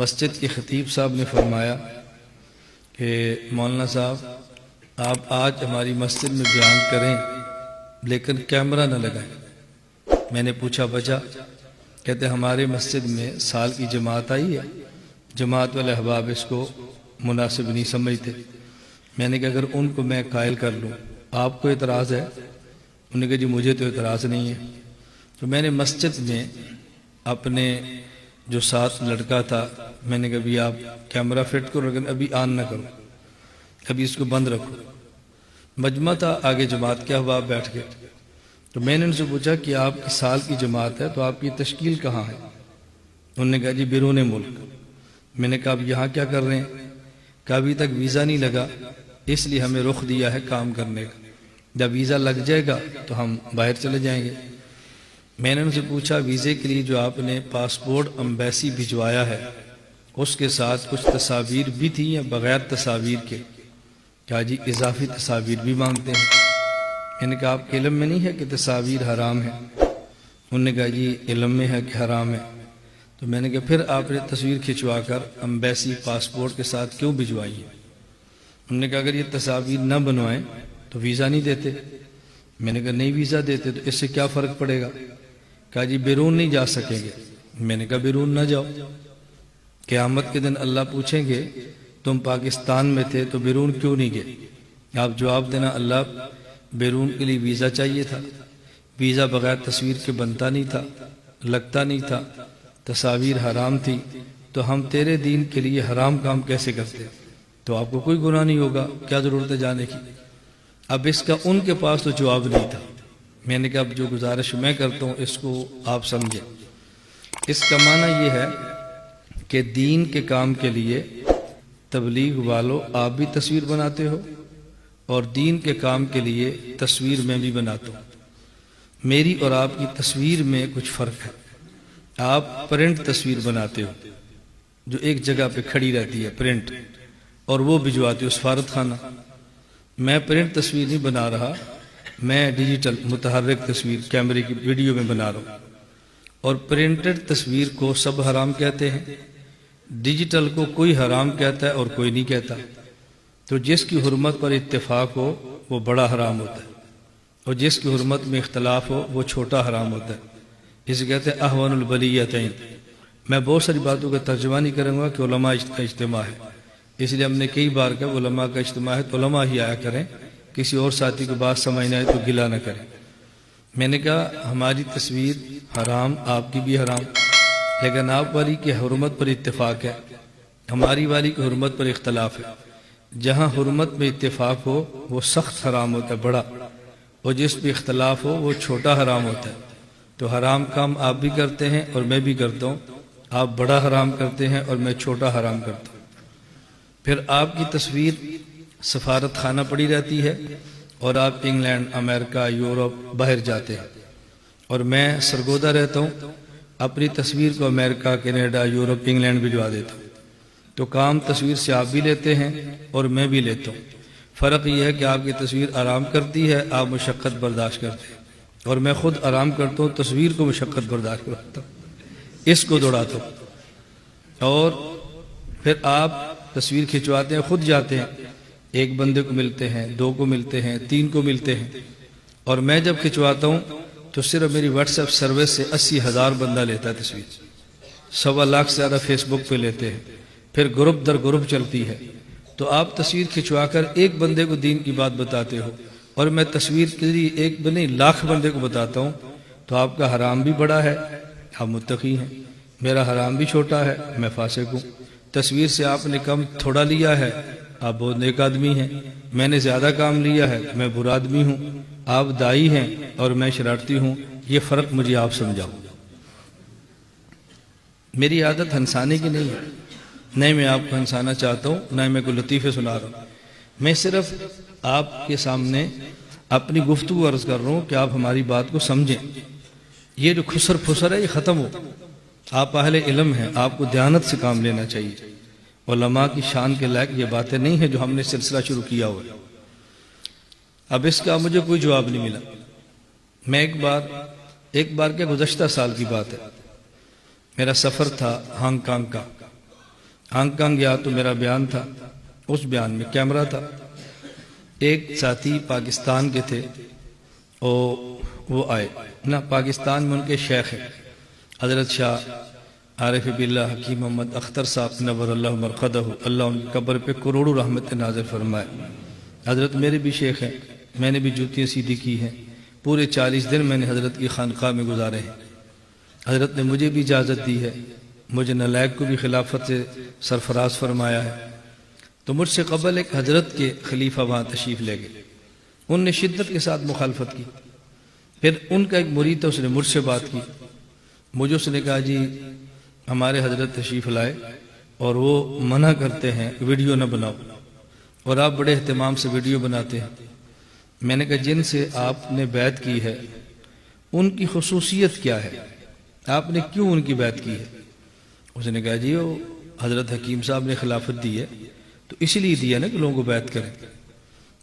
مسجد کے خطیب صاحب نے فرمایا کہ مولانا صاحب آپ آج ہماری مسجد میں بیان کریں لیکن کیمرہ نہ لگائیں۔ میں نے پوچھا وجہ؟ کہتے ہمارے مسجد میں سال کی جماعت آئی ہے، جماعت والے احباب اس کو مناسب نہیں سمجھتے۔ میں نے کہا اگر ان کو میں قائل کر لوں آپ کو اعتراض ہے؟ انہوں نے کہا جی مجھے تو اعتراض نہیں ہے۔ تو میں نے مسجد میں اپنے جو ساتھ لڑکا تھا میں نے کہا ابھی آپ کیمرہ فٹ کرو لیکن ابھی آن نہ کرو، ابھی اس کو بند رکھو۔ مجمع تھا، آگے جماعت کے احباب بیٹھ گئے۔ تو میں نے ان سے پوچھا کہ آپ کی سال کی جماعت ہے تو آپ کی تشکیل کہاں ہے؟ انہوں نے کہا جی بیرون ملک۔ میں نے کہا اب یہاں کیا کر رہے ہیں؟ کہا ابھی تک ویزا نہیں لگا اس لیے ہمیں رخ دیا ہے کام کرنے کا، جب ویزا لگ جائے گا تو ہم باہر چلے جائیں گے۔ میں نے ان سے پوچھا ویزے کے لیے جو آپ نے پاسپورٹ امبیسی بھجوایا ہے اس کے ساتھ کچھ تصاویر بھی تھی یا بغیر تصاویر کے؟ کہا جی اضافی تصاویر بھی مانگتے ہیں۔ میں نے کہا آپ کے علم میں نہیں ہے کہ تصاویر حرام ہے؟ انہوں نے کہا جی علم میں ہے کہ حرام ہے۔ تو میں نے کہا پھر آپ نے تصویر کھنچوا کر امبیسی پاسپورٹ کے ساتھ کیوں بھجوائی ہے؟ انہوں نے کہا اگر یہ تصاویر نہ بنوائیں تو ویزا نہیں دیتے۔ میں نے کہا نہیں ویزا دیتے تو اس سے کیا فرق پڑے گا؟ کہا جی بیرون نہیں جا سکیں گے۔ میں نے کہا بیرون نہ جاؤ، قیامت کے دن اللہ پوچھیں گے تم پاکستان میں تھے تو بیرون کیوں نہیں گئے؟ آپ جواب دینا اللہ بیرون کے لیے ویزا چاہیے تھا، ویزا بغیر تصویر کے بنتا نہیں تھا، لگتا نہیں تھا، تصاویر حرام تھی تو ہم تیرے دین کے لیے حرام کام کیسے کرتے؟ تو آپ کو کوئی گناہ نہیں ہوگا، کیا ضرورت ہے جانے کی؟ اب اس کا ان کے پاس تو جواب نہیں تھا۔ میں نے کہا اب جو گزارش میں کرتا ہوں اس کو آپ سمجھیں۔ اس کا معنی یہ ہے کہ دین کے کام کے لیے تبلیغ والو آپ بھی تصویر بناتے ہو اور دین کے کام کے لیے تصویر میں بھی بناتا ہوں۔ میری اور آپ کی تصویر میں کچھ فرق ہے۔ آپ پرنٹ تصویر بناتے ہو جو ایک جگہ پہ کھڑی رہتی ہے پرنٹ، اور وہ بھجواتے ہو سفارت خانہ۔ میں پرنٹ تصویر نہیں بنا رہا، میں ڈیجیٹل متحرک تصویر کیمرے کی ویڈیو میں بنا رہا ہوں۔ اور پرنٹڈ تصویر کو سب حرام کہتے ہیں، ڈیجیٹل کو کوئی حرام کہتا ہے اور کوئی نہیں کہتا۔ تو جس کی حرمت پر اتفاق ہو وہ بڑا حرام ہوتا ہے اور جس کی حرمت میں اختلاف ہو وہ چھوٹا حرام ہوتا ہے۔ اسے کہتے ہیں احوان البلیتین۔ میں بہت ساری باتوں کا ترجمہ نہیں کروں گا کہ علماء کا اجتماع ہے، اس لیے ہم نے کئی بار کہا علماء کا اجتماع ہے تو علماء ہی آیا کریں، کسی اور ساتھی کو بات سمجھ نہ آئے تو گلہ نہ کریں۔ میں نے کہا ہماری تصویر حرام، آپ کی بھی حرام، لیکن آپ والی کی حرمت پر اتفاق ہے، ہماری والی کی حرمت پر اختلاف ہے۔ جہاں حرمت میں اتفاق ہو وہ سخت حرام ہوتا ہے، بڑا، اور جس پہ اختلاف ہو وہ چھوٹا حرام ہوتا ہے۔ تو حرام کام آپ بھی کرتے ہیں اور میں بھی کرتا ہوں، آپ بڑا حرام کرتے ہیں اور میں چھوٹا حرام کرتا ہوں۔ پھر آپ کی تصویر سفارت خانہ پڑی رہتی ہے اور آپ انگلینڈ، امریکہ، یورپ باہر جاتے ہیں، اور میں سرگودا رہتا ہوں، اپنی تصویر کو امریکہ، کینیڈا، یورپ، انگلینڈ بھجوا دیتا ہوں۔ تو کام تصویر سے آپ بھی لیتے ہیں اور میں بھی لیتا ہوں۔ فرق یہ ہے کہ آپ کی تصویر آرام کرتی ہے، آپ مشقت برداشت کرتے ہیں، اور میں خود آرام کرتا ہوں، تصویر کو مشقت برداشت کرتا ہوں، اس کو دوڑاتا ہوں۔ اور پھر آپ تصویر کھنچواتے ہیں، خود جاتے ہیں، ایک بندے کو ملتے ہیں، دو کو ملتے ہیں، تین کو ملتے ہیں، اور میں جب کھنچواتا ہوں تو صرف میری واٹس ایپ سروس سے 80,000 بندہ لیتا ہے تصویر، 1.25 لاکھ سے زیادہ فیس بک پہ لیتے ہیں، پھر گروپ در گروپ چلتی ہے۔ تو آپ تصویر کھنچوا کر ایک بندے کو دین کی بات بتاتے ہو، اور میں تصویر کے لیے ایک بنے لاکھ بندے کو بتاتا ہوں، تو آپ کا حرام بھی بڑا ہے، آپ متقی ہیں، میرا حرام بھی چھوٹا ہے، میں فاسق ہوں۔ تصویر سے آپ نے کم تھوڑا لیا ہے، آپ بہت نیک آدمی ہیں، میں نے زیادہ کام لیا ہے، میں برا آدمی ہوں، آپ دائی ہیں اور میں شرارتی ہوں، یہ فرق مجھے آپ سمجھاؤ۔ میری عادت ہنسانے کی نہیں ہے، نہ میں آپ کو ہنسانا چاہتا ہوں، نہ میں کوئی لطیفے سنا رہا ہوں، میں صرف آپ کے سامنے اپنی گفتگو عرض کر رہا ہوں کہ آپ ہماری بات کو سمجھیں۔ یہ جو خسر پھسر ہے یہ ختم ہو، آپ اہل علم ہیں، آپ کو دیانت سے کام لینا چاہیے۔ علماء کی شان کے لائق یہ باتیں نہیں ہیں جو ہم نے سلسلہ شروع کیا ہوا ہے۔ اب اس کا مجھے کوئی جواب نہیں ملا۔ میں ایک بار کیا گزشتہ سال کی بات ہے، میرا سفر تھا ہانگ کانگ کا، ہانگ کانگ گیا تو میرا بیان تھا، اس بیان میں کیمرہ تھا۔ ایک ساتھی پاکستان کے تھے، وہ آئے نا، پاکستان میں ان کے شیخ ہیں حضرت شاہ عارف باللہ حکیم محمد اختر صاحب نور اللہ مرقدہ، اللہ ان کی قبر پہ کروڑوں رحمت نازل فرمائے۔ حضرت میرے بھی شیخ ہیں، میں نے بھی جوتیاں سیدھی کی ہیں، پورے 40 دن میں نے حضرت کی خانقاہ میں گزارے ہیں۔ حضرت نے مجھے بھی اجازت دی ہے، مجھے نالائق کو بھی خلافت سے سرفراز فرمایا ہے۔ تو مجھ سے قبل ایک حضرت کے خلیفہ وہاں تشریف لے گئے، ان نے شدت کے ساتھ مخالفت کی۔ پھر ان کا ایک مرید تھا، اس نے مجھ سے بات کی، مجھے اس نے کہا جی ہمارے حضرت تشریف لائے اور وہ منع کرتے ہیں ویڈیو نہ بناؤ، اور آپ بڑے اہتمام سے ویڈیو بناتے ہیں۔ میں نے کہا جن سے آپ نے بیعت کی ہے ان کی خصوصیت کیا ہے، آپ نے کیوں ان کی بیعت کی ہے؟ اس نے کہا جی وہ حضرت حکیم صاحب نے خلافت دی ہے تو اس لیے دیا نا کہ لوگوں کو بیعت کریں۔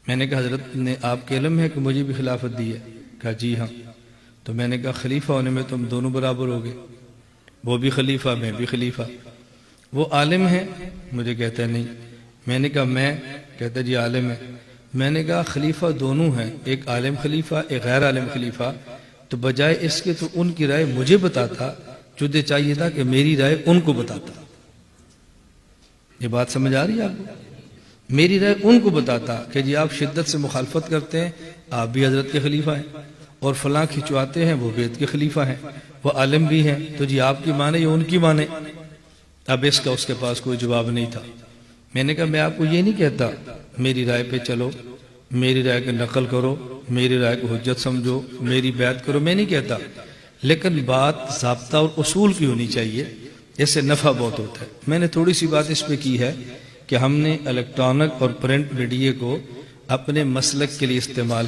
میں نے کہا حضرت نے آپ کے علم ہے کہ مجھے بھی خلافت دی ہے؟ کہا جی ہاں۔ تو میں نے کہا خلیفہ ہونے میں تم دونوں برابر ہو گئے، وہ بھی خلیفہ میں بھی خلیفہ۔ وہ عالم ہے؟ مجھے کہتا ہے نہیں۔ میں نے کہا میں؟ کہتا جی عالم ہے۔ میں نے کہا خلیفہ دونوں ہیں، ایک عالم خلیفہ ایک غیر عالم خلیفہ، تو بجائے اس کے تو ان کی رائے مجھے بتاتا، تجھے چاہیے تھا کہ میری رائے ان کو بتاتا۔ یہ بات سمجھ آ رہی ہے آپ کو؟ میری رائے ان کو بتاتا کہ جی آپ شدت سے مخالفت کرتے ہیں، آپ بھی حضرت کے خلیفہ ہیں، اور فلاں کھچواتے ہیں وہ بیت کے خلیفہ ہیں، وہ عالم بھی ہیں، تو جی آپ کی مانے یا ان کی مانے؟ اب اس کا اس کے پاس کوئی جواب نہیں تھا۔ میں نے کہا میں آپ کو یہ نہیں کہتا میری رائے پہ چلو، میری رائے کی نقل کرو، میری رائے کو حجت سمجھو، میری بیعت کرو، میں نہیں کہتا، لیکن بات ضابطہ اور اصول کی ہونی چاہیے، اس سے نفع بہت ہوتا ہے۔ میں نے تھوڑی سی بات اس پہ کی ہے کہ ہم نے الیکٹرانک اور پرنٹ میڈیا کو اپنے مسلک کے لیے استعمال